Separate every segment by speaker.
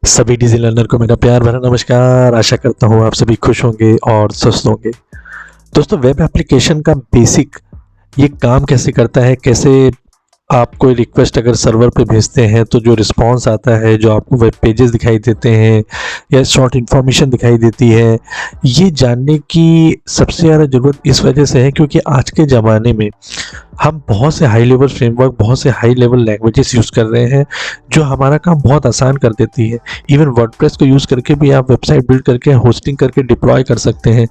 Speaker 1: सभी डिजी लर्नर को मेरा प्यार भरा नमस्कार। आशा करता हूँ आप सभी खुश होंगे और स्वस्थ होंगे। दोस्तों, वेब एप्लीकेशन का बेसिक ये काम कैसे करता है, कैसे आप कोई रिक्वेस्ट अगर सर्वर पे भेजते हैं तो जो रिस्पॉन्स आता है, जो आपको वेब पेजेस दिखाई देते हैं या शॉर्ट इन्फॉर्मेशन दिखाई देती है, ये जानने की सबसे ज़्यादा ज़रूरत इस वजह से है क्योंकि आज के ज़माने में हम बहुत से हाई लेवल फ्रेमवर्क, बहुत से हाई लेवल लैंग्वेजेस यूज़ कर रहे हैं जो हमारा काम बहुत आसान कर देती है। इवन वर्डप्रेस को यूज़ करके भी आप वेबसाइट बिल्ड करके होस्टिंग करके डिप्लॉय कर सकते हैं।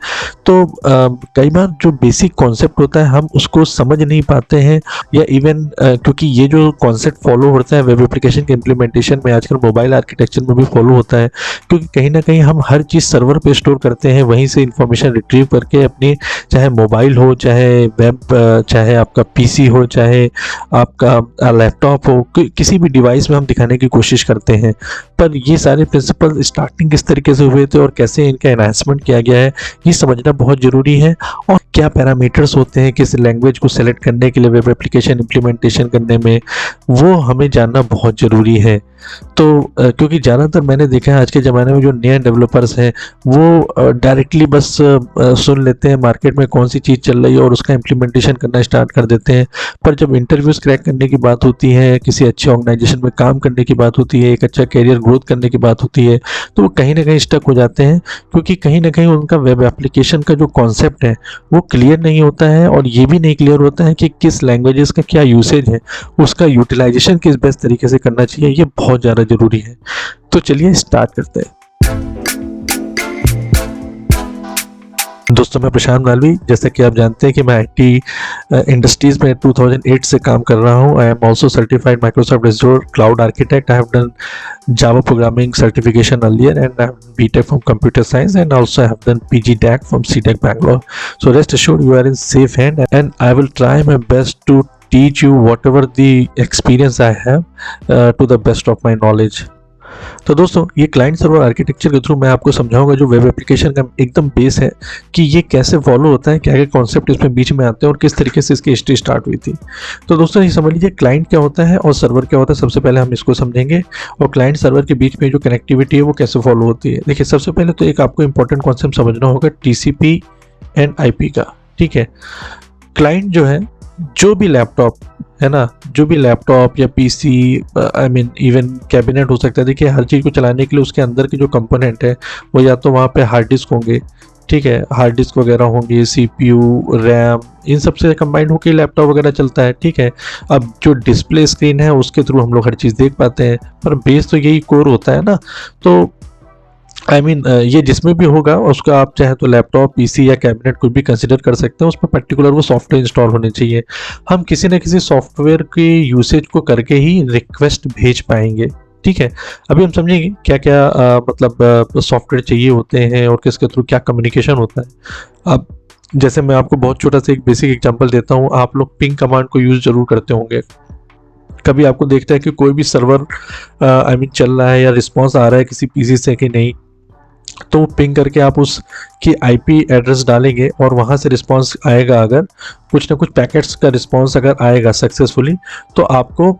Speaker 1: तो कई बार जो बेसिक कॉन्सेप्ट होता है हम उसको समझ नहीं पाते हैं, या इवन क्योंकि ये जो कॉन्सेप्ट फॉलो होता है वेब एप्लीकेशन के इम्प्लीमेंटेशन में, आजकल मोबाइल आर्किटेक्चर में भी फॉलो होता है, क्योंकि कहीं ना कहीं हम हर चीज़ सर्वर पे स्टोर करते हैं, वहीं से इंफॉर्मेशन रिट्रीव करके अपनी, चाहे मोबाइल हो, चाहे वेब, चाहे आपका पीसी हो, चाहे आपका लैपटॉप हो, किसी भी डिवाइस में हम दिखाने की कोशिश करते हैं। पर ये सारे प्रिंसिपल स्टार्टिंग किस तरीके से हुए थे और कैसे इनका एनहांसमेंट किया गया है, ये समझना बहुत ज़रूरी है। और क्या पैरामीटर्स होते हैं किस लैंग्वेज को सेलेक्ट करने के लिए वेब एप्लीकेशन इम्प्लीमेंटेशन करने में, वो हमें जानना बहुत ज़रूरी है। तो क्योंकि ज़्यादातर मैंने देखा है आज के ज़माने में जो नए डेवलपर्स हैं वो डायरेक्टली बस सुन लेते हैं मार्केट में कौन सी चीज़ चल रही है और उसका इम्प्लीमेंटेशन करना स्टार्ट कर देते हैं। पर जब इंटरव्यूज़ क्रैक करने की बात होती है, किसी अच्छे ऑर्गेनाइजेशन में काम करने की बात होती है, एक अच्छा करियर ग्रोथ करने की बात होती है, तो वो कहीं ना कहीं स्टक हो जाते हैं, क्योंकि कहीं ना कहीं उनका वेब एप्लीकेशन का जो कॉन्सेप्ट है वो क्लियर नहीं होता है, और ये भी नहीं क्लियर होता है कि किस लैंग्वेजेस का क्या यूसेज है, उसका यूटिलाइजेशन किस बेस्ट तरीके से करना चाहिए, ये बहुत ज़्यादा ज़रूरी है। तो चलिए स्टार्ट करते हैं। दोस्तों, मैं प्रशांत मालवी, जैसा कि आप जानते हैं कि मैं आईटी इंडस्ट्रीज़ में 2008 से काम कर रहा हूँ। I am also certified Microsoft Azure cloud architect. I have done Java programming certification earlier, and I have BTech from computer science, and also I have done PG DAC from CTech Bangalore. So rest assured you are in safe hand, and I will try my best to teach you whatever the experience I have to the best of my knowledge. तो दोस्तों, ये client server architecture के through मैं आपको समझाऊंगा जो web application का एकदम बेस है कि ये कैसे फॉलो होता है, क्या क्या कॉन्सेप्ट इसमें बीच में आते हैं और किस तरीके से इसकी हिस्ट्री स्टार्ट हुई थी। तो दोस्तों, ये समझ लीजिए क्लाइंट क्या होता है और सर्वर क्या होता है। सबसे पहले हम इसको समझेंगे, और क्लाइंट सर्वर के बीच में जो कनेक्टिविटी है वो कैसे फॉलो होती है। देखिए, सबसे पहले तो एक आपको इंपॉर्टेंट कॉन्सेप्ट समझना होगा TCP एंड IP का। ठीक है, क्लाइंट जो है, जो भी लैपटॉप है ना, जो भी लैपटॉप या PC, I mean even cabinet हो सकता है। देखिए, हर चीज़ को चलाने के लिए उसके अंदर के जो कंपोनेंट है वो या तो वहाँ पे हार्ड डिस्क होंगे, ठीक है, हार्ड डिस्क वगैरह होंगे, CPU, रैम, इन सब से कंबाइंड होकर लैपटॉप वगैरह चलता है। ठीक है, अब जो डिस्प्ले स्क्रीन है उसके थ्रू हम लोग हर चीज़ देख पाते हैं, पर बेस तो यही कोर होता है ना। तो ये जिसमें भी होगा उसका आप चाहे तो लैपटॉप, पीसी या कैबिनेट कुछ भी कंसिडर कर सकते हैं, उसमें पर्टिकुलर वो सॉफ्टवेयर इंस्टॉल होने चाहिए। हम किसी न किसी सॉफ्टवेयर के यूसेज को करके ही रिक्वेस्ट भेज पाएंगे। ठीक है, अभी हम समझेंगे क्या क्या मतलब सॉफ्टवेयर चाहिए होते हैं और किसके थ्रू क्या कम्युनिकेशन होता है। अब जैसे मैं आपको बहुत छोटा सा एक बेसिक एग्जांपल देता हूँ। आप लोग पिंग कमांड को यूज़ जरूर करते होंगे। कभी आपको देखता है कि कोई भी सर्वर चल रहा है या रिस्पॉन्स आ रहा है किसी पीसी से कि नहीं, तो पिंग करके आप उसकी IP एड्रेस डालेंगे और वहाँ से रिस्पांस आएगा। अगर कुछ ना कुछ पैकेट्स का रिस्पांस अगर आएगा सक्सेसफुली, तो आपको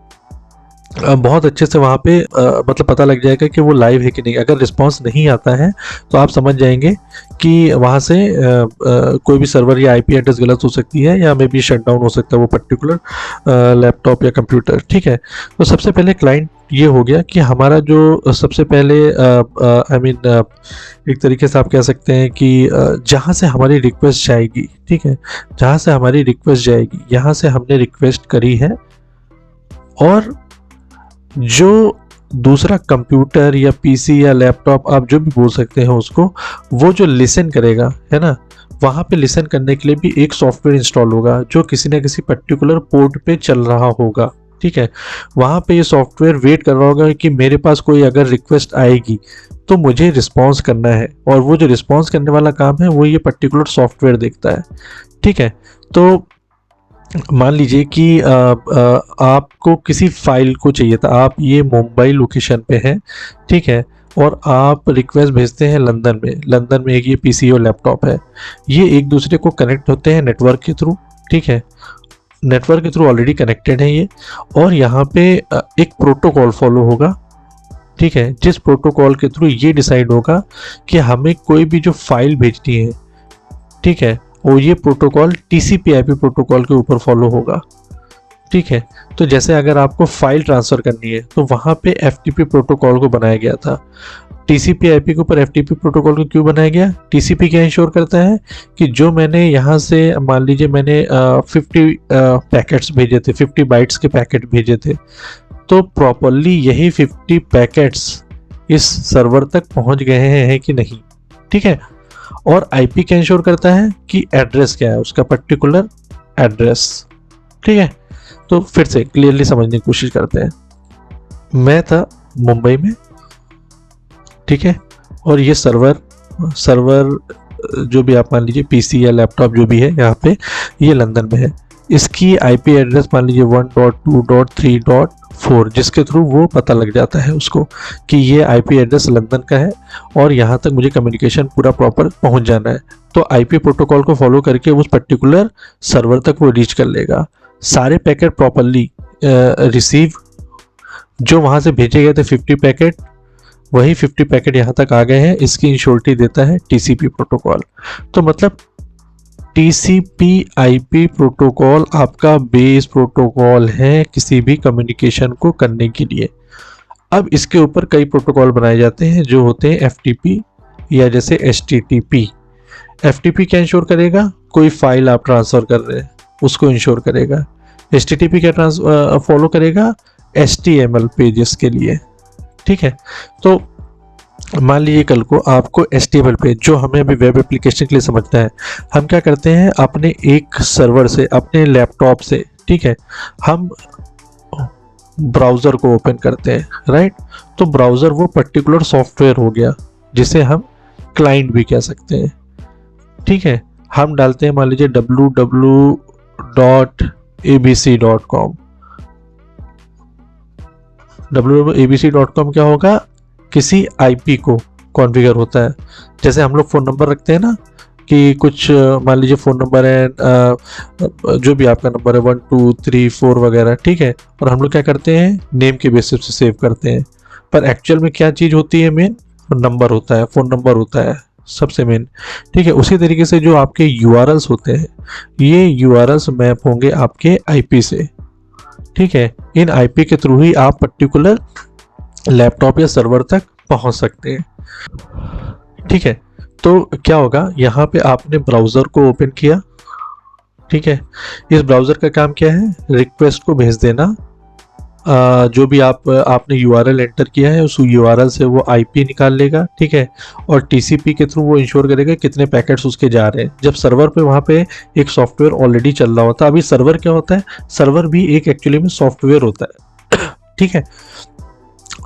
Speaker 1: बहुत अच्छे से वहाँ पे मतलब पता लग जाएगा कि वो लाइव है कि नहीं। अगर रिस्पांस नहीं आता है तो आप समझ जाएंगे कि वहाँ से कोई भी सर्वर या IP एड्रेस गलत हो सकती है, या मे बी शट डाउन हो सकता है वो पर्टिकुलर लैपटॉप या कंप्यूटर। ठीक है, तो सबसे पहले क्लाइंट ये हो गया कि हमारा जो सबसे पहले एक तरीके से आप कह सकते हैं कि जहाँ से हमारी रिक्वेस्ट जाएगी, ठीक है, जहाँ से हमारी रिक्वेस्ट जाएगी, यहाँ से हमने रिक्वेस्ट करी है, और जो दूसरा कंप्यूटर या पीसी या लैपटॉप, आप जो भी बोल सकते हैं उसको, वो जो लिसन करेगा, है ना, वहाँ पे लिसन करने के लिए भी एक सॉफ्टवेयर इंस्टॉल होगा जो किसी न किसी पर्टिकुलर पोर्ट पे चल रहा होगा। ठीक है, वहाँ पे ये सॉफ्टवेयर वेट कर रहा होगा कि मेरे पास कोई अगर रिक्वेस्ट आएगी तो मुझे रिस्पॉन्स करना है, और वो जो रिस्पॉन्स करने वाला काम है वो ये पर्टिकुलर सॉफ्टवेयर देखता है। ठीक है, तो मान लीजिए कि आपको किसी फाइल को चाहिए था, आप ये मुंबई लोकेशन पे हैं, ठीक है, और आप रिक्वेस्ट भेजते हैं लंदन में। लंदन में एक ये पीसी और लैपटॉप है, ये एक दूसरे को कनेक्ट होते हैं नेटवर्क के थ्रू। ठीक है, नेटवर्क के थ्रू ऑलरेडी कनेक्टेड है ये, और यहाँ पे एक प्रोटोकॉल फॉलो होगा। ठीक है, जिस प्रोटोकॉल के थ्रू ये डिसाइड होगा कि हमें कोई भी जो फाइल भेजनी है, ठीक है, वो ये प्रोटोकॉल TCP/IP प्रोटोकॉल के ऊपर फॉलो होगा। ठीक है, तो जैसे अगर आपको फाइल ट्रांसफर करनी है तो वहां पे FTP प्रोटोकॉल को बनाया गया था। TCP/IP के ऊपर FTP प्रोटोकॉल को क्यों बनाया गया? TCP क्या इंश्योर करता है कि जो मैंने यहाँ से मान लीजिए मैंने 50 पैकेट्स भेजे थे, 50 बाइट्स के पैकेट भेजे थे, तो प्रॉपरली यही 50 पैकेट्स इस सर्वर तक पहुंच गए हैं कि नहीं। ठीक है, और IP क्या इंश्योर करता है कि एड्रेस क्या है, उसका पर्टिकुलर एड्रेस। ठीक है, तो फिर से क्लियरली समझने की कोशिश करते हैं। मैं था मुंबई में, ठीक है, और ये सर्वर जो भी आप मान लीजिए PC या लैपटॉप जो भी है यहाँ पे, ये लंदन में है। इसकी IP एड्रेस मान लीजिए 1.2.3.4, जिसके थ्रू वो पता लग जाता है उसको कि ये IP एड्रेस लंदन का है और यहाँ तक मुझे कम्युनिकेशन पूरा प्रॉपर पहुँच जाना है। तो IP प्रोटोकॉल को फॉलो करके उस पर्टिकुलर सर्वर तक वो रीच कर लेगा। सारे पैकेट प्रॉपरली रिसीव, जो वहाँ से भेजे गए थे 50 पैकेट, वही 50 पैकेट यहाँ तक आ गए हैं, इसकी इंश्योरिटी देता है TCP प्रोटोकॉल। तो मतलब TCP/IP प्रोटोकॉल आपका बेस प्रोटोकॉल है किसी भी कम्युनिकेशन को करने के लिए। अब इसके ऊपर कई प्रोटोकॉल बनाए जाते हैं जो होते हैं FTP या जैसे HTTP। FTP क्या इंश्योर करेगा? कोई फाइल आप ट्रांसफर कर रहे हैं उसको इंश्योर करेगा। HTTP क्या फॉलो करेगा? HTML पेजेस के लिए। ठीक है, तो मान लीजिए कल को आपको HTML पेज, जो हमें अभी वेब एप्लीकेशन के लिए समझना है, हम क्या करते हैं अपने एक सर्वर से, अपने लैपटॉप से, ठीक है, हम ब्राउज़र को ओपन करते हैं, राइट। तो ब्राउज़र वो पर्टिकुलर सॉफ्टवेयर हो गया जिसे हम क्लाइंट भी कह सकते हैं। ठीक है, हम डालते हैं मान लीजिए www.abc.com। www.abc.com क्या होगा? किसी IP को कॉन्फ़िगर होता है। जैसे हम लोग फ़ोन नंबर रखते हैं ना, कि कुछ मान लीजिए फ़ोन नंबर है, जो भी आपका नंबर है 1 2 3 4 वगैरह, ठीक है, और हम लोग क्या करते हैं नेम के बेसिस से सेव करते हैं। पर एक्चुअल में क्या चीज़ होती है? मेन नंबर होता है, फ़ोन नंबर होता है सबसे मेन। ठीक है, उसी तरीके से जो आपके URLs होते हैं, ये URLs मैप होंगे आपके IP से। ठीक है, इन IP के थ्रू ही आप पर्टिकुलर लैपटॉप या सर्वर तक पहुंच सकते हैं। ठीक है, तो क्या होगा, यहाँ पे आपने ब्राउज़र को ओपन किया। ठीक है, इस ब्राउज़र का काम क्या है? रिक्वेस्ट को भेज देना। जो भी आपने URL एंटर किया है उस URL से वो IP निकाल लेगा। ठीक है, और TCP के थ्रू वो इंश्योर करेगा कितने पैकेट्स उसके जा रहे हैं। जब सर्वर पे वहाँ पे एक सॉफ्टवेयर ऑलरेडी चल रहा होता है। अभी सर्वर क्या होता है? सर्वर भी एक एक्चुअली में सॉफ्टवेयर होता है। ठीक है,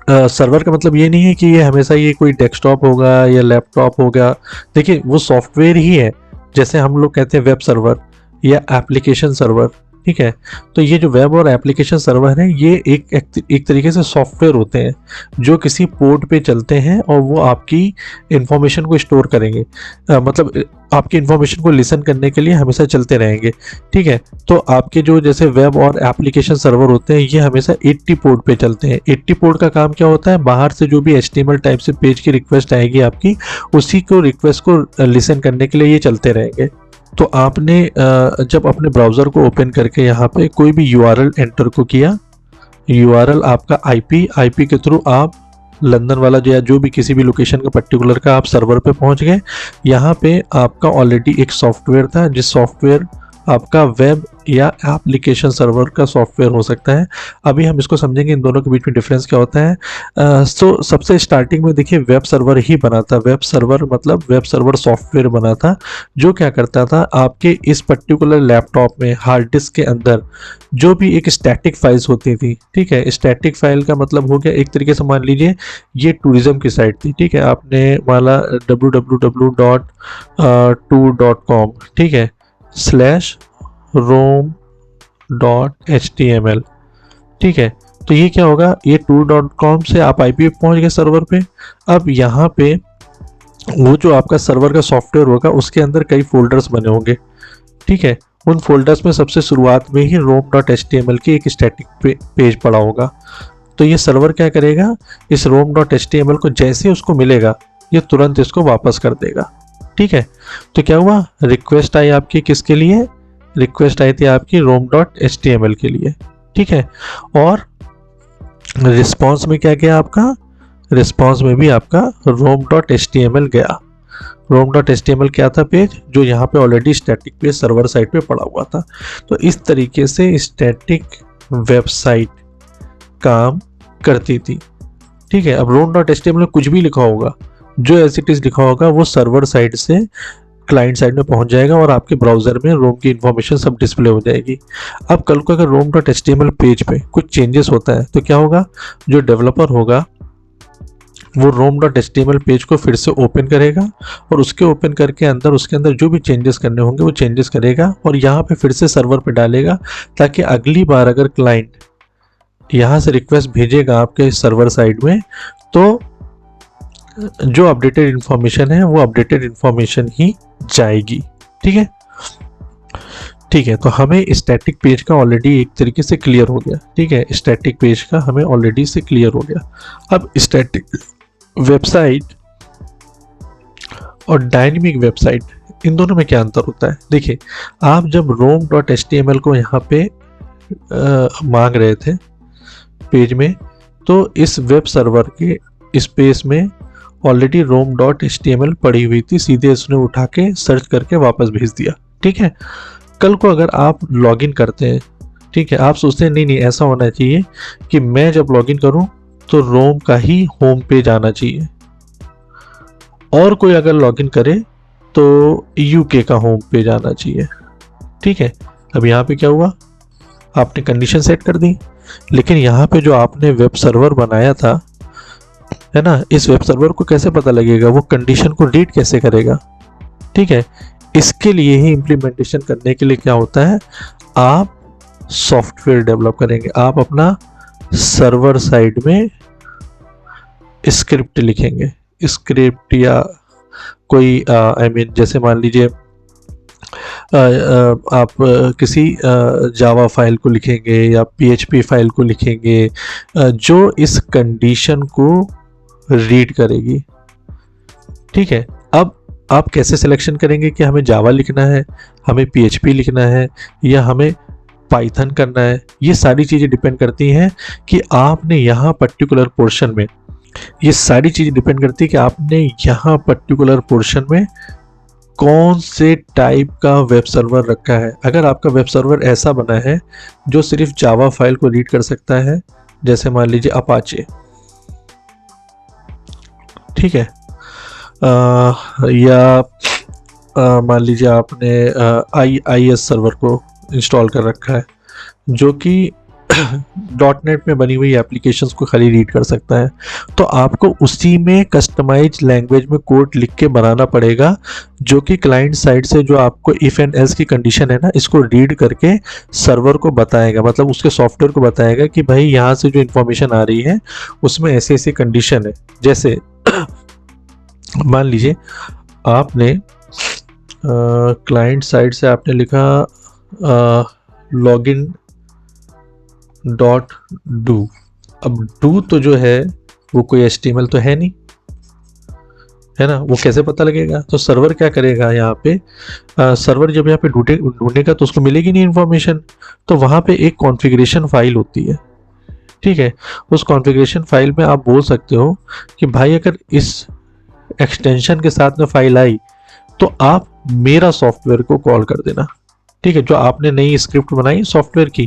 Speaker 1: सर्वर का मतलब ये नहीं है कि ये हमेशा ये कोई डेस्कटॉप होगा या लैपटॉप होगा। देखिए, वो सॉफ्टवेयर ही है। जैसे हम लोग कहते हैं वेब सर्वर या एप्लीकेशन सर्वर। ठीक है, तो ये जो वेब और एप्लीकेशन सर्वर है, ये एक तरीके से सॉफ्टवेयर होते हैं जो किसी पोर्ट पे चलते हैं और वो आपकी इंफॉर्मेशन को स्टोर करेंगे। मतलब आपकी इंफॉर्मेशन को लिसन करने के लिए हमेशा चलते रहेंगे। ठीक है, तो आपके जो जैसे वेब और एप्लीकेशन सर्वर होते हैं, ये हमेशा 80 पोर्ट पे चलते हैं। 80 पोर्ट का काम क्या होता है? बाहर से जो भी HTML टाइप से पेज की रिक्वेस्ट आएगी आपकी, उसी को रिक्वेस्ट को लिसन करने के लिए ये चलते रहेंगे। तो आपने जब अपने ब्राउज़र को ओपन करके यहाँ पे कोई भी URL एंटर को किया, URL आपका IP के थ्रू आप लंदन वाला जो भी किसी भी लोकेशन का पर्टिकुलर का आप सर्वर पे पहुँच गए। यहाँ पे आपका ऑलरेडी एक सॉफ्टवेयर था, जिस सॉफ्टवेयर आपका वेब या एप्लीकेशन सर्वर का सॉफ्टवेयर हो सकता है। अभी हम इसको समझेंगे इन दोनों के बीच में डिफरेंस क्या होता है। तो सबसे स्टार्टिंग में देखिए वेब सर्वर ही बना था। वेब सर्वर मतलब वेब सर्वर सॉफ्टवेयर बना था, जो क्या करता था आपके इस पर्टिकुलर लैपटॉप में हार्ड डिस्क के अंदर जो भी एक स्टैटिक फाइल्स होती थी। ठीक है, स्टैटिक फाइल का मतलब हो गया एक तरीके से मान लीजिए ये टूरिज्म की साइट थी। ठीक है, आपने माना www.tour.com, ठीक है, /rom.html। ठीक है, तो ये क्या होगा, ये tour.com से आप IP पे पहुंच गए सर्वर पे। अब यहाँ पे वो जो आपका सर्वर का सॉफ्टवेयर होगा उसके अंदर कई फोल्डर्स बने होंगे। ठीक है, उन फोल्डर्स में सबसे शुरुआत में ही rom.html की एक स्टैटिक पेज पड़ा होगा। तो ये सर्वर क्या करेगा, इस rom.html को जैसे उसको मिलेगा ये तुरंत इसको वापस कर देगा। ठीक है, तो क्या हुआ, रिक्वेस्ट आई आपकी किसके लिए, रिक्वेस्ट आई थी आपकी rom.html के लिए। ठीक है, और रिस्पॉन्स में क्या गया आपका, रिस्पॉन्स में भी आपका rom.html गया। rom.html क्या था पेज, जो यहाँ पे already static page server side पे पड़ा हुआ था। तो इस तरीके से स्टैटिक वेबसाइट काम करती थी। ठीक है, अब rom.html में कुछ भी लिखा होगा, जो एज इट इज लिखा होगा वो सर्वर साइड से क्लाइंट साइड में पहुंच जाएगा और आपके ब्राउजर में रोम की इंफॉर्मेशन सब डिस्प्ले हो जाएगी। अब कल को अगर rom.html पेज पे कुछ चेंजेस होता है तो क्या होगा, जो डेवलपर होगा वो rom.html पेज को फिर से ओपन करेगा और उसके ओपन करके अंदर उसके अंदर जो भी चेंजेस करने होंगे वो चेंजेस करेगा और यहाँ पे फिर से सर्वर पे डालेगा, ताकि अगली बार अगर क्लाइंट यहाँ से रिक्वेस्ट भेजेगा आपके सर्वर साइड में तो जो अपडेटेड इंफॉर्मेशन है वो अपडेटेड इंफॉर्मेशन ही जाएगी। ठीक है, ठीक है, तो हमें स्टैटिक पेज का ऑलरेडी एक तरीके से क्लियर हो गया। ठीक है, स्टैटिक पेज का हमें ऑलरेडी से क्लियर हो गया। अब स्टैटिक वेबसाइट और डायनेमिक वेबसाइट, इन दोनों में क्या अंतर होता है। देखिए, आप जब rom.html को यहाँ पे मांग रहे थे पेज में, तो इस वेब सर्वर के स्पेस में ऑलरेडी rom.html पड़ी हुई थी, सीधे इसने उठा के सर्च करके वापस भेज दिया। ठीक है, कल को अगर आप लॉगिन करते हैं, ठीक है, आप सोचते हैं नहीं नहीं ऐसा होना चाहिए कि मैं जब लॉगिन करूं तो रोम का ही होम पेज आना चाहिए, और कोई अगर लॉगिन करे तो यूके का होम पेज आना चाहिए। ठीक है, अब यहाँ पे क्या हुआ, आपने कंडीशन सेट कर दी, लेकिन यहाँ पे जो आपने वेब सर्वर बनाया था, है ना, इस वेब सर्वर को कैसे पता लगेगा, वो कंडीशन को रीड कैसे करेगा। ठीक है, इसके लिए ही इम्प्लीमेंटेशन करने के लिए क्या होता है, आप सॉफ्टवेयर डेवलप करेंगे, आप अपना सर्वर साइड में स्क्रिप्ट लिखेंगे, स्क्रिप्ट या कोई जैसे मान लीजिए आप किसी जावा फाइल को लिखेंगे या PHP फाइल को लिखेंगे जो इस कंडीशन को रीड करेगी। ठीक है, अब आप कैसे सिलेक्शन करेंगे कि हमें जावा लिखना है, हमें PHP लिखना है या हमें पाइथन करना है, ये सारी चीज़ें डिपेंड करती हैं कि आपने यहाँ पर्टिकुलर पोर्शन में, ये सारी चीज़ें डिपेंड करती है कि आपने यहाँ पर्टिकुलर पोर्शन में कौन से टाइप का वेब सर्वर रखा है। अगर आपका वेब सर्वर ऐसा बना है जो सिर्फ जावा फाइल को रीड कर सकता है, जैसे मान लीजिए अपाचे, ठीक है, या मान लीजिए आपने IIS सर्वर को इंस्टॉल कर रखा है जो कि .NET में बनी हुई एप्लीकेशंस को खाली रीड कर सकता है, तो आपको उसी में कस्टमाइज लैंग्वेज में कोड लिख के बनाना पड़ेगा जो कि क्लाइंट साइड से जो आपको इफ एंड एल्स की कंडीशन है ना, इसको रीड करके सर्वर को बताएगा, मतलब उसके सॉफ्टवेयर को बताएगा कि भाई यहाँ से जो इन्फॉर्मेशन आ रही है उसमें ऐसे ऐसे कंडीशन है। जैसे मान लीजिए आपने क्लाइंट साइड से आपने लिखा लॉगिन .do, अब do तो जो है वो कोई HTML तो है नहीं, है ना, वो कैसे पता लगेगा। तो सर्वर क्या करेगा, यहाँ पे सर्वर जब यहाँ पे ढूंढेगा तो उसको मिलेगी नहीं इन्फॉर्मेशन, तो वहाँ पे एक कॉन्फ़िगरेशन फाइल होती है। ठीक है, उस कॉन्फ़िगरेशन फाइल में आप बोल सकते हो कि भाई अगर इस एक्सटेंशन के साथ में फाइल आई तो आप मेरा सॉफ्टवेयर को कॉल कर देना। ठीक है, जो आपने नई स्क्रिप्ट बनाई सॉफ्टवेयर की,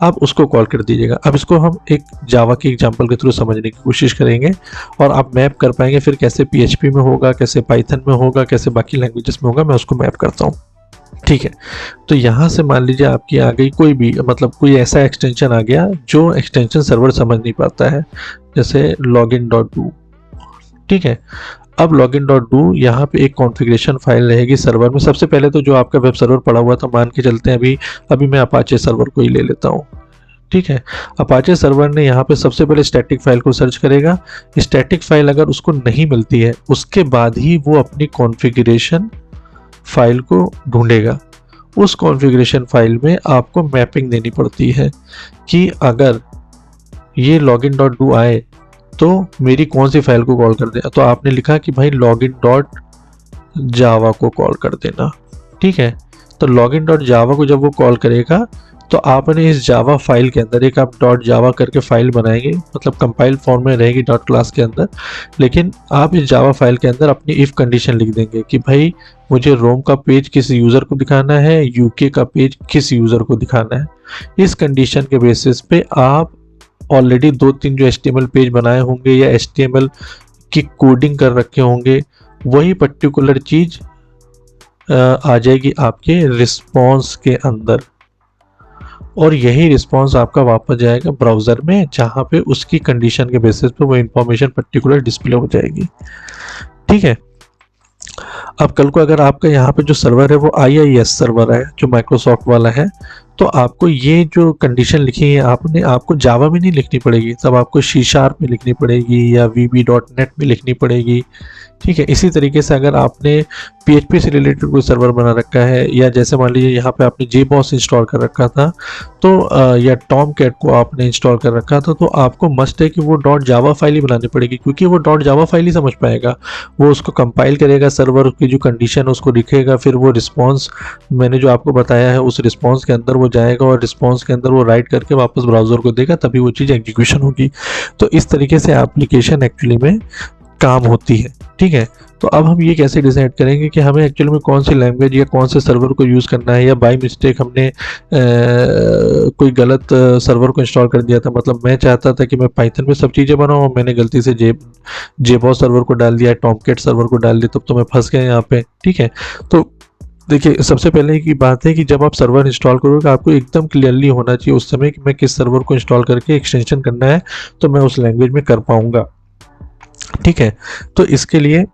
Speaker 1: आप उसको कॉल कर दीजिएगा। अब इसको हम एक जावा की एग्जांपल के थ्रू समझने की कोशिश करेंगे और आप मैप कर पाएंगे फिर कैसे PHP में होगा, कैसे पाइथन में होगा, कैसे बाकी लैंग्वेजेस में होगा, मैं उसको मैप करता हूँ। ठीक है, तो यहाँ से मान लीजिए आपकी आ गई कोई भी, मतलब कोई ऐसा एक्सटेंशन आ गया जो एक्सटेंशन सर्वर समझ नहीं पाता है, जैसे login.do। ठीक है, अब login.do यहाँ पे एक कॉन्फ़िगरेशन फाइल रहेगी सर्वर में। सबसे पहले तो जो आपका वेब सर्वर पड़ा हुआ था, मान के चलते हैं अभी मैं अपाचे सर्वर को ही ले लेता हूँ। ठीक है, अपाचे सर्वर ने यहाँ पे सबसे पहले स्टैटिक फाइल को सर्च करेगा, स्टैटिक फाइल अगर उसको नहीं मिलती है उसके बाद ही वो अपनी कॉन्फ़िगरेशन फाइल को ढूंढेगा। उस कॉन्फ़िगरेशन फाइल में आपको मैपिंग देनी पड़ती है कि अगर ये लॉगिन डॉट डू आए तो मेरी कौन सी फाइल को कॉल कर दे, तो आपने लिखा कि भाई लॉगिन डॉट जावा को कॉल कर देना, ठीक है। तो लॉगिन डॉट जावा को जब वो कॉल करेगा तो आपने इस जावा फाइल के अंदर एक आप डॉट जावा करके फाइल बनाएंगे, मतलब कंपाइल फॉर्म में रहेगी डॉट क्लास के अंदर, लेकिन आप इस जावा फाइल के अंदर अपनी इफ़ कंडीशन लिख देंगे कि भाई मुझे रोम का पेज किस यूज़र को दिखाना है, यूके का पेज किस यूज़र को दिखाना है। इस कंडीशन के बेसिस पे आप ऑलरेडी 2-3 जो HTML पेज बनाए होंगे या HTML की कोडिंग कर रखे होंगे, वही पर्टिकुलर चीज़ आ जाएगी आपके रिस्पॉन्स के अंदर, और यही रिस्पॉन्स आपका वापस जाएगा ब्राउज़र में, जहाँ पे उसकी कंडीशन के बेसिस पे वो इंफॉर्मेशन पर्टिकुलर डिस्प्ले हो जाएगी, ठीक है। अब कल को अगर आपका यहाँ पे जो सर्वर है वो IIS सर्वर है जो माइक्रोसॉफ्ट वाला है, तो आपको ये जो कंडीशन लिखी है आपको जावा में नहीं लिखनी पड़ेगी, तब आपको C# में लिखनी पड़ेगी या VB.NET में लिखनी पड़ेगी, ठीक है। इसी तरीके से अगर आपने PHP से रिलेटेड कोई सर्वर बना रखा है, या जैसे मान लीजिए यहाँ पे आपने JBoss इंस्टॉल कर रखा था तो या टॉमकैट को आपने इंस्टॉल कर रखा था, तो आपको मस्ट है कि वो डॉट जावा फाइल ही बनानी पड़ेगी, क्योंकि वो डॉट जावा फाइल ही समझ पाएगा। वो उसको कंपाइल करेगा, सर्वर उसकी जो कंडीशन है उसको लिखेगा, फिर वो रिस्पॉन्स मैंने जो आपको बताया है उस रिस्पॉन्स के अंदर वो जाएगा और रिस्पॉन्स के अंदर वो राइट करके वापस ब्राउज़र को देगा, तभी वो चीज़ एग्जीक्यूशन होगी। तो इस तरीके से एप्लीकेशन एक्चुअली में काम होती है, ठीक है। तो अब हम ये कैसे डिसाइड करेंगे कि हमें एक्चुअली में कौन सी लैंग्वेज या कौन से सर्वर को यूज़ करना है, या बाय मिस्टेक हमने कोई गलत सर्वर को इंस्टॉल कर दिया था, मतलब मैं चाहता था कि मैं पाइथन में सब चीज़ें बनाऊँ और मैंने गलती से जेबॉस सर्वर को डाल दिया, टॉमकैट सर्वर को डाल दिया, तब तो मैं फंस गया यहाँ पे, ठीक है। तो देखिए, सबसे पहले की बात है कि जब आप सर्वर इंस्टॉल करोगे आपको एकदम क्लियरली होना चाहिए उस समय कि मैं किस सर्वर को इंस्टॉल करके एक्सटेंशन करना है तो मैं उस लैंग्वेज में कर पाऊँगा, ठीक है। तो इसके लिए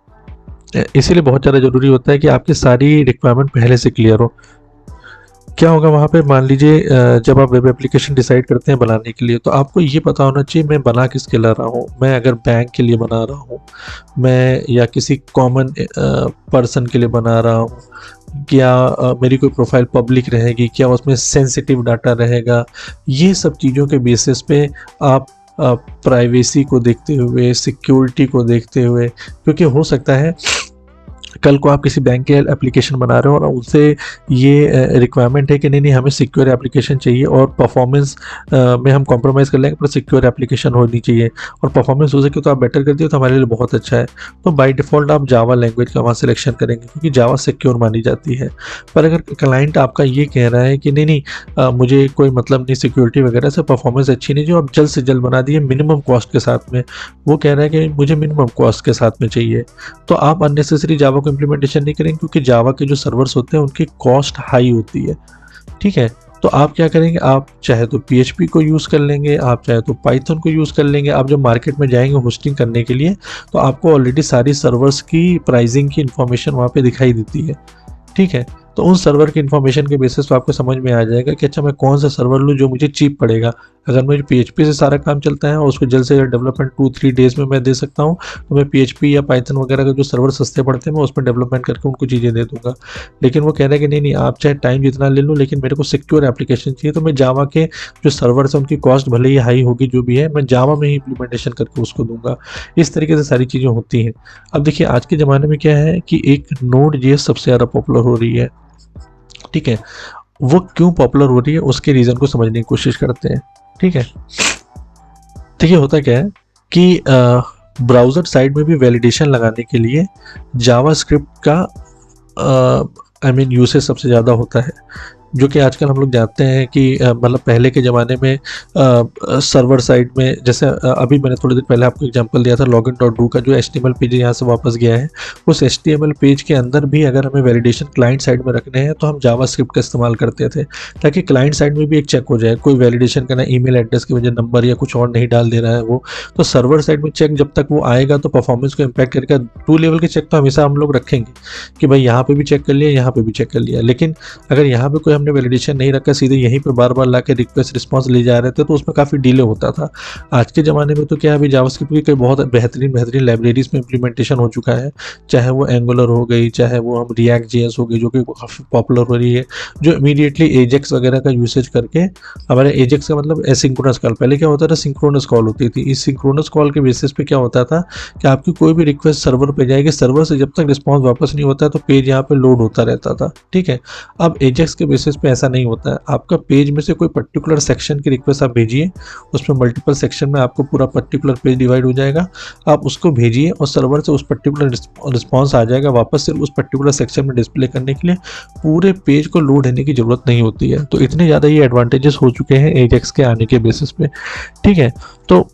Speaker 1: इसीलिए बहुत ज़्यादा ज़रूरी होता है कि आपकी सारी रिक्वायरमेंट पहले से क्लियर हो। क्या होगा वहाँ पे, मान लीजिए जब आप वेब एप्लीकेशन डिसाइड करते हैं बनाने के लिए, तो आपको ये पता होना चाहिए मैं बना किसके लिए रहा हूँ। मैं अगर बैंक के लिए बना रहा हूँ, मैं या किसी कॉमन पर्सन के लिए बना रहा हूँ, क्या मेरी कोई प्रोफाइल पब्लिक रहेगी, क्या उसमें सेंसिटिव डाटा रहेगा, ये सब चीज़ों के बेसिस पे आप प्राइवेसी को देखते हुए, सिक्योरिटी को देखते हुए, क्योंकि हो सकता है कल को आप किसी बैंक के एप्लीकेशन बना रहे हो और उनसे ये रिक्वायरमेंट है कि नहीं हमें सिक्योर एप्लीकेशन चाहिए और परफॉर्मेंस में हम कॉम्प्रोमाइज़ कर लेंगे पर सिक्योर एप्लीकेशन होनी चाहिए, और परफॉर्मेंस हो सके तो आप बेटर कर दिए तो हमारे लिए बहुत अच्छा है। तो बाय डिफ़ॉल्ट आप जावा लैंग्वेज का वहाँ सिलेक्शन करेंगे क्योंकि जावा सिक्योर मानी जाती है। पर अगर क्लाइंट आपका ये कह रहा है कि नहीं मुझे कोई मतलब नहीं सिक्योरिटी वगैरह से, परफॉर्मेंस अच्छी नहीं, जो आप जल्द से जल्द बना दिए मिनिमम कॉस्ट के साथ में, वो कह रहा है कि मुझे मिनिमम कॉस्ट के साथ में चाहिए, तो आप अननेसेसरी जावा को इम्प्लीमेंटेशन नहीं करेंगे क्योंकि जावा के जो सर्वर्स होते हैं उनकी कॉस्ट हाई होती है, ठीक है। तो आप क्या करेंगे, आप चाहे तो PHP को यूज़ कर लेंगे, आप चाहे तो पाइथन को यूज़ कर लेंगे। आप जब मार्केट में जाएंगे होस्टिंग करने के लिए तो आपको ऑलरेडी सारी सर्वर्स की प्राइसिंग की इन्फॉर्मेशन वहाँ पे दिखाई देती है, ठीक है। तो उन सर्वर की इन्फॉर्मेशन के बेसिस पे आपको समझ में आ जाएगा कि अच्छा मैं कौन सा सर्वर लूँ जो मुझे चीप पड़ेगा। अगर मुझे PHP से सारा काम चलता है और उसको जल्द से जल्द डेवलपमेंट 2-3 डेज़ में मैं दे सकता हूँ, तो मैं PHP या पाइथन वगैरह का जो सर्वर सस्ते पड़ते हैं मैं उसमें डेवलपमेंट करके उनको चीज़ें दे दूँगा। लेकिन वो कह रहे हैं कि नहीं आप चाहे टाइम जितना ले लो लेकिन मेरे को सिक्योर एप्लीकेशन चाहिए, तो मैं जावा के जो सर्वर्स हैं उनकी कॉस्ट भले ही हाई होगी जो भी है, मैं जावा में ही इम्प्लीमेंटेशन करके उसको दूँगा। इस तरीके से सारी चीज़ें होती हैं। अब देखिए आज के ज़माने में क्या है कि एक Node.js सबसे ज़्यादा पॉपुलर हो रही है, ठीक है। वो क्यों पॉपुलर हो रही है उसके रीज़न को समझने की कोशिश करते हैं, ठीक है। देखिए होता क्या है कि ब्राउज़र साइड में भी वैलिडेशन लगाने के लिए जावास्क्रिप्ट का यूसेज सबसे ज़्यादा होता है, जो कि आजकल हम लोग जानते हैं कि मतलब पहले के ज़माने में सर्वर साइड में, जैसे अभी मैंने थोड़ी देर पहले आपको एग्जांपल दिया था login.do का जो HTML पेज यहाँ से वापस गया है, उस HTML पेज के अंदर भी अगर हमें वैलिडेशन क्लाइंट साइड में रखने हैं तो हम जावास्क्रिप्ट का इस्तेमाल करते थे, ताकि क्लाइंट साइड में भी एक चेक हो जाए, कोई वैलिडेशन करना ईमेल एड्रेस की वजह नंबर या कुछ और नहीं डाल दे रहा है वो, तो सर्वर साइड में चेक जब तक वो आएगा तो परफॉर्मेंस को इम्पैक्ट करेगा। 2 लेवल के चेक तो हमेशा हम लोग रखेंगे कि भाई यहाँ पे भी चेक कर लिया, यहाँ पे भी चेक कर लिया, लेकिन अगर यहाँ पे कोई हमने हमने वैलिडेशन नहीं रखा, सीधे यहीं पे बार बार लाके रिक्वेस्ट रिस्पांस ले जा रहे थे, तो उसमें काफ़ी डिले होता था। आज के ज़माने में तो क्या है, अभी जावास्क्रिप्ट की कई बहुत बेहतरीन लाइब्रेरीज में इम्प्लीमेंटेशन हो चुका है, चाहे वो एंगुलर हो गई, चाहे वो हम रिएक्ट जेएस हो गई जो कि काफ़ी पॉपुलर हो रही है, जो इमीडिएटली एजेक्स वगैरह का यूसेज करके, हमारे एजेक्स का मतलब एसिंक्रोनस कॉल, पहले क्या होता था सिंक्रोनस कॉल होती थी। इस सिंक्रोनस कॉल के बेसिस पे क्या होता था कि आपकी कोई भी रिक्वेस्ट सर्वर पे जाएगी, सर्वर से जब तक रिस्पांस वापस नहीं होता है तो पेज यहाँ पे लोड होता रहता था, ठीक है। अब एजेक्स के बेसिस पे ऐसा नहीं होता है, आपका पेज में से कोई पर्टिकुलर सेक्शन की रिक्वेस्ट आप भेजिए, उसमें मल्टीपल सेक्शन में आपको पूरा पर्टिकुलर पेज डिवाइड हो जाएगा, आप उसको भेजिए और सर्वर से उस पर्टिकुलर रिस्पॉन्स आ जाएगा वापस, सिर्फ उस पर्टिकुलर सेक्शन में डिस्प्ले करने के लिए, पूरे पेज को लोड होने की ज़रूरत नहीं होती है। तो इतने ज़्यादा ये एडवांटेजेस हो चुके हैं एजेक्स के आने के बेसिस पे, ठीक है। तो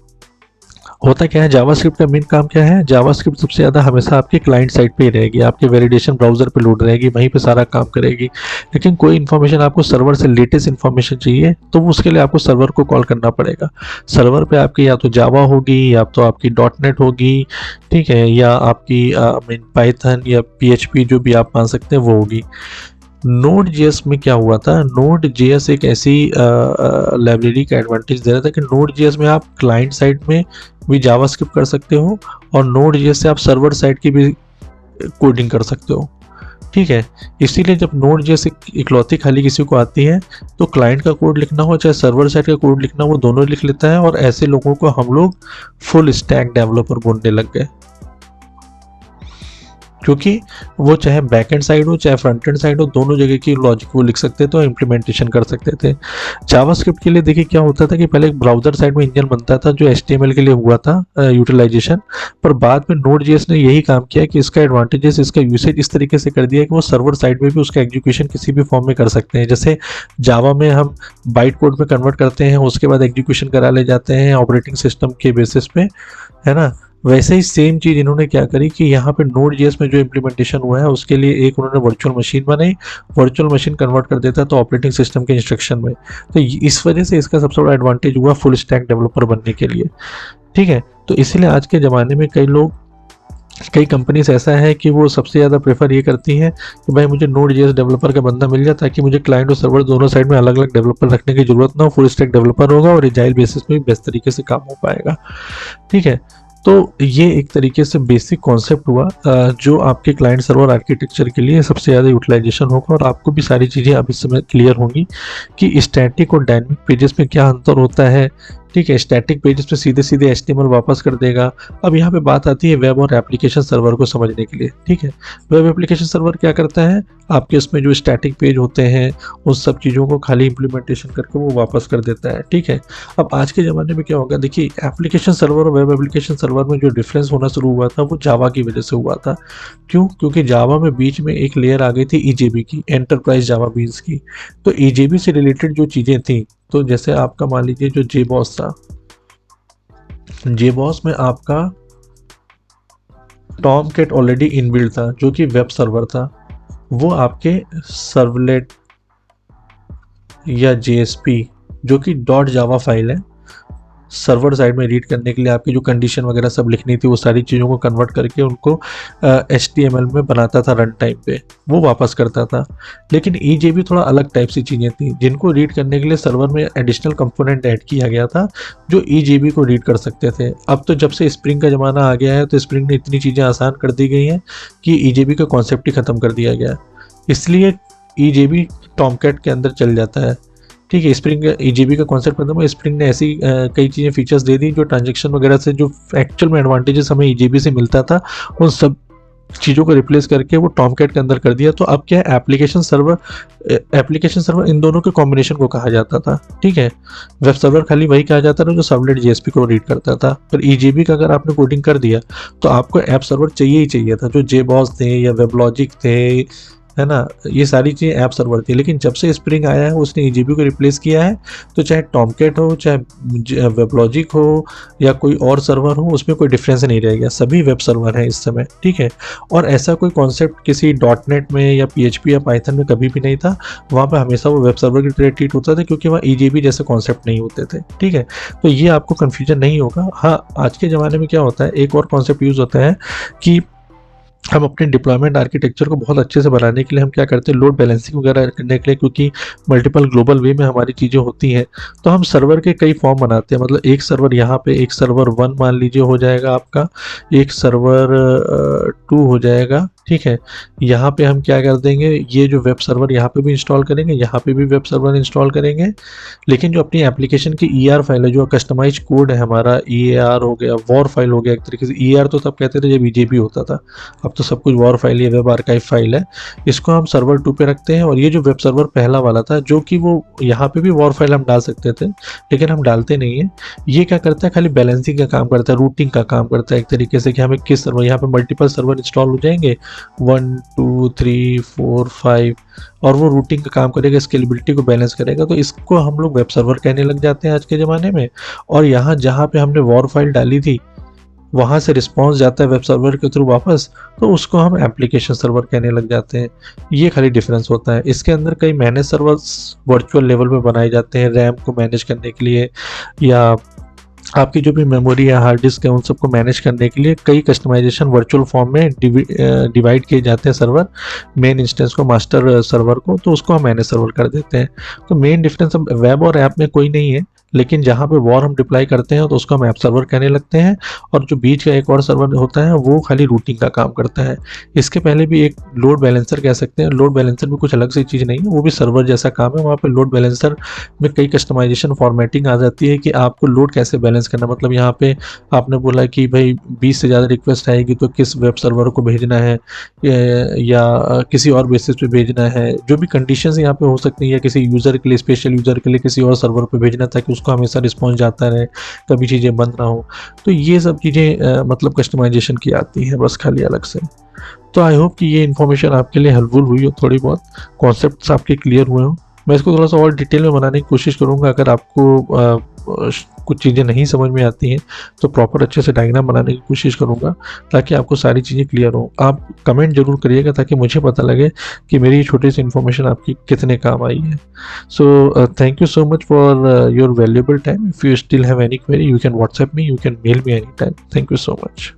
Speaker 1: होता क्या है, जावास्क्रिप्ट का मेन काम क्या है, जावास्क्रिप्ट सबसे ज़्यादा हमेशा आपके क्लाइंट साइड पे ही रहेगी, आपके वैलिडेशन ब्राउज़र पे लोड रहेगी, वहीं पे सारा काम करेगी। लेकिन कोई इन्फॉर्मेशन आपको सर्वर से लेटेस्ट इन्फॉर्मेशन चाहिए तो उसके लिए आपको सर्वर को कॉल करना पड़ेगा। सर्वर पे आपकी या तो जावा होगी, या तो आपकी डॉटनेट होगी, ठीक है, या आपकी पाइथन या पीएचपी जो भी आप मान सकते हैं वो होगी। नोड जेएस में क्या हुआ था, नोड जेएस एक ऐसी लाइब्रेरी का एडवांटेज दे रहा था कि नोड जेएस में आप क्लाइंट साइड में भी जावास्क्रिप्ट कर सकते हो और नोड जेएस से आप सर्वर साइड की भी कोडिंग कर सकते हो, ठीक है। इसीलिए जब नोड जेएस इकलौती खाली किसी को आती है तो क्लाइंट का कोड लिखना हो चाहे सर्वर साइड का कोड लिखना हो वो दोनों लिख लेता है, और ऐसे लोगों को हम लोग फुल स्टैक डेवलपर बोलने लग गए, क्योंकि वो चाहे बैक एंड साइड हो चाहे फ्रंट एंड साइड हो, दोनों जगह की लॉजिक वो लिख सकते थे तो इम्प्लीमेंटेशन कर सकते थे। जावास्क्रिप्ट के लिए देखिए क्या होता था कि पहले एक ब्राउज़र साइड में इंजन बनता था जो HTML के लिए हुआ था यूटिलाइजेशन, पर बाद में नोड.js ने यही काम किया कि इसका एडवांटेजेस, इसका यूसेज इस तरीके से कर दिया कि वो सर्वर साइड में भी उसका एग्जीक्यूशन किसी भी फॉर्म में कर सकते हैं। जैसे जावा में हम बाइट कोड में कन्वर्ट करते हैं, उसके बाद एग्जीक्यूशन करा ले जाते हैं ऑपरेटिंग सिस्टम के बेसिस पे, है ना। वैसे ही सेम चीज़ इन्होंने क्या करी कि यहाँ पे नोड.js में जो इम्प्लीमेंटेशन हुआ है उसके लिए एक उन्होंने वर्चुअल मशीन बनाई, वर्चुअल मशीन कन्वर्ट कर देता तो ऑपरेटिंग सिस्टम के इंस्ट्रक्शन में। तो इस वजह से इसका सबसे बड़ा एडवांटेज हुआ फुल स्टैक डेवलपर बनने के लिए, ठीक है। तो इसीलिए आज के ज़माने में कई कंपनीज ऐसा है कि वो सबसे ज़्यादा प्रेफर ये करती हैं कि भाई मुझे नोड.js डेवलपर का बंदा मिल जाए ताकि मुझे क्लाइंट और सर्वर दोनों साइड में अलग अलग डेवलपर रखने की जरूरत ना हो, फुल स्टैक डेवलपर होगा और एजाइल बेसिस में भी बेस्ट तरीके से काम हो पाएगा, ठीक है। तो ये एक तरीके से बेसिक कॉन्सेप्ट हुआ जो आपके क्लाइंट सर्वर आर्किटेक्चर के लिए सबसे ज़्यादा यूटिलाइजेशन होगा, और आपको भी सारी चीज़ें अब इस समय क्लियर होंगी कि स्टैटिक और डायनेमिक पेजेस में क्या अंतर होता है, ठीक है। स्टैटिक पेजेस पे सीधे सीधे HTML वापस कर देगा। अब यहाँ पे बात आती है वेब और एप्लीकेशन सर्वर को समझने के लिए, ठीक है। वेब एप्लीकेशन सर्वर क्या करता है, आपके उसमें जो स्टैटिक पेज होते हैं उन सब चीज़ों को खाली इम्प्लीमेंटेशन करके वो वापस कर देता है, ठीक है। अब आज के ज़माने में क्या होगा, देखिए एप्लीकेशन सर्वर और वेब एप्लीकेशन सर्वर में जो डिफरेंस होना शुरू हुआ था वो जावा की वजह से हुआ था। क्यों? क्योंकि जावा में बीच में एक लेयर आ गई थी EJB की, एंटरप्राइज जावा बीन्स की। तो EJB से रिलेटेड जो चीज़ें थी, तो जैसे आपका मान लीजिए जो JBoss था, JBoss में आपका टॉमकैट ऑलरेडी इनबिल्ट था जो कि वेब सर्वर था, वो आपके सर्वलेट या JSP जो कि .java फाइल है, सर्वर साइड में रीड करने के लिए आपकी जो कंडीशन वगैरह सब लिखनी थी वो सारी चीज़ों को कन्वर्ट करके उनको HTML में बनाता था रन टाइम पे, वो वापस करता था। लेकिन EJB थोड़ा अलग टाइप सी चीज़ें थी जिनको रीड करने के लिए सर्वर में एडिशनल कंपोनेंट ऐड किया गया था जो EJB को रीड कर सकते थे। अब तो जब से स्प्रिंग का ज़माना आ गया है तो स्प्रिंग ने इतनी चीज़ें आसान कर दी गई हैं कि EJB का कॉन्सेप्ट ही ख़त्म कर दिया गया, इसलिए EJB टॉमकैट के अंदर चल जाता है, ठीक है। स्प्रिंग EJB का कॉन्सेप्ट खत्म हुआ, स्प्रिंग ने ऐसी कई चीज़ें फीचर्स दे दी जो ट्रांजेक्शन वगैरह से जो एक्चुअल में एडवांटेजेस हमें EJB से मिलता था उन सब चीज़ों को रिप्लेस करके वो टॉमकैट के अंदर कर दिया। तो अब क्या है, एप्लीकेशन सर्वर इन दोनों के कॉम्बिनेशन को कहा जाता था, ठीक है। वेब सर्वर खाली वही कहा जाता था जो सर्वलेट JSP को रीड करता था, पर EJB का अगर आपने कोडिंग कर दिया तो आपको ऐप सर्वर चाहिए ही चाहिए था, जो JBoss थे या वेबलॉजिक थे, है ना, ये सारी चीज़ें ऐप सर्वर थी। लेकिन जब से स्प्रिंग आया है उसने EJB को रिप्लेस किया है, तो चाहे टॉमकैट हो चाहे वेबलॉजिक हो या कोई और सर्वर हो, उसमें कोई डिफरेंस नहीं रह गया, सभी वेब सर्वर हैं इस समय, ठीक है। और ऐसा कोई कॉन्सेप्ट किसी .NET में या PHP या पाइथन में कभी भी नहीं था, वहाँ पर हमेशा वो वेब सर्वर की तरह ट्रीट होता था क्योंकि वहाँ EJB जैसे कॉन्सेप्ट नहीं होते थे, ठीक है। तो ये आपको कन्फ्यूजन नहीं होगा। हाँ, आज के ज़माने में क्या होता है, एक और कॉन्सेप्ट यूज़ होता है कि हम अपने डिप्लॉयमेंट आर्किटेक्चर को बहुत अच्छे से बनाने के लिए हम क्या करते हैं, लोड बैलेंसिंग वगैरह करने के लिए, क्योंकि मल्टीपल ग्लोबल वे में हमारी चीज़ें होती हैं, तो हम सर्वर के कई फॉर्म बनाते हैं। मतलब एक सर्वर यहाँ पे, एक सर्वर 1 मान लीजिए हो जाएगा आपका, एक सर्वर 2 हो जाएगा, ठीक है। यहाँ पे हम क्या कर देंगे, ये जो वेब सर्वर यहाँ पे भी इंस्टॉल करेंगे, यहाँ पे भी वेब सर्वर इंस्टॉल करेंगे। लेकिन जो अपनी एप्लीकेशन की ER फाइल है, जो कस्टमाइज कोड है हमारा, EAR हो गया, वॉर फाइल हो गया एक तरीके से। EAR तो तब कहते थे जब EJB होता था, अब तो सब कुछ वॉर फाइल या वेब आर्काइव फाइल है। इसको हम सर्वर 2 पे रखते हैं। और ये जो वेब सर्वर पहला वाला था, जो कि वो यहाँ पे भी वॉर फाइल हम डाल सकते थे, लेकिन हम डालते नहीं है। ये क्या करता है, खाली बैलेंसिंग का काम करता है, रूटिंग का काम करता है एक तरीके से, कि हमें किस सर्वर, यहाँ पे मल्टीपल सर्वर इंस्टॉल हो जाएंगे 1 2 3 4 5, और वो रूटिंग का काम करेगा, स्केलेबिलिटी को बैलेंस करेगा। तो इसको हम लोग वेब सर्वर कहने लग जाते हैं आज के ज़माने में। और यहाँ जहाँ पे हमने वॉर फाइल डाली थी, वहाँ से रिस्पॉन्स जाता है वेब सर्वर के थ्रू वापस, तो उसको हम एप्लीकेशन सर्वर कहने लग जाते हैं। ये खाली डिफरेंस होता है। इसके अंदर कई मैनेज सर्वर्स वर्चुअल लेवल पे बनाए जाते हैं, रैम को मैनेज करने के लिए, या आपकी जो भी मेमोरी या हार्ड डिस्क है उन सबको मैनेज करने के लिए कई कस्टमाइजेशन वर्चुअल फॉर्म में डिवाइड किए जाते हैं सर्वर, मेन इंस्टेंस को, मास्टर सर्वर को, तो उसको हम मैनेज सर्वर कर देते हैं। तो मेन डिफरेंस अब वेब और ऐप में कोई नहीं है, लेकिन जहाँ पे वॉर हम डिप्लाई करते हैं तो उसको हम ऐप सर्वर कहने लगते हैं। और जो बीच का एक और सर्वर होता है वो खाली रूटिंग का काम करता है। इसके पहले भी एक लोड बैलेंसर कह सकते हैं। लोड बैलेंसर भी कुछ अलग से चीज़ नहीं है, वो भी सर्वर जैसा काम है। वहाँ पे लोड बैलेंसर में कई कस्टमाइजेशन फॉर्मेटिंग आ जाती है कि आपको लोड कैसे बैलेंस करना। मतलब यहाँ पे आपने बोला कि भाई 20 से ज़्यादा रिक्वेस्ट आएगी तो किस वेब सर्वर को भेजना है, या किसी और बेसिस पे भेजना है, जो भी कंडीशंस यहाँ पे हो सकती हैं, या किसी यूज़र के लिए, स्पेशल यूज़र के लिए किसी और सर्वर पे भेजना ताकि उसको हमेशा रिस्पॉन्स जाता रहे, कभी चीज़ें बंद ना हो। तो ये सब चीज़ें मतलब कस्टमाइजेशन की आती हैं बस खाली अलग से। तो आई होप कि ये इन्फॉर्मेशन आपके लिए हेल्पफुल हुई हो, थोड़ी बहुत कॉन्सेप्ट्स आपके क्लियर हुए हों। मैं इसको थोड़ा सा और डिटेल में बनाने की कोशिश करूँगा। अगर आपको कुछ चीज़ें नहीं समझ में आती हैं तो प्रॉपर अच्छे से डायग्राम बनाने की कोशिश करूँगा, ताकि आपको सारी चीज़ें क्लियर हों। आप कमेंट ज़रूर करिएगा ताकि मुझे पता लगे कि मेरी ये छोटी सी इन्फॉर्मेशन आपकी कितने काम आई है। So thank you so much for your valuable time. If you still have any query, you can WhatsApp me, you can mail me any time. Thank you so much.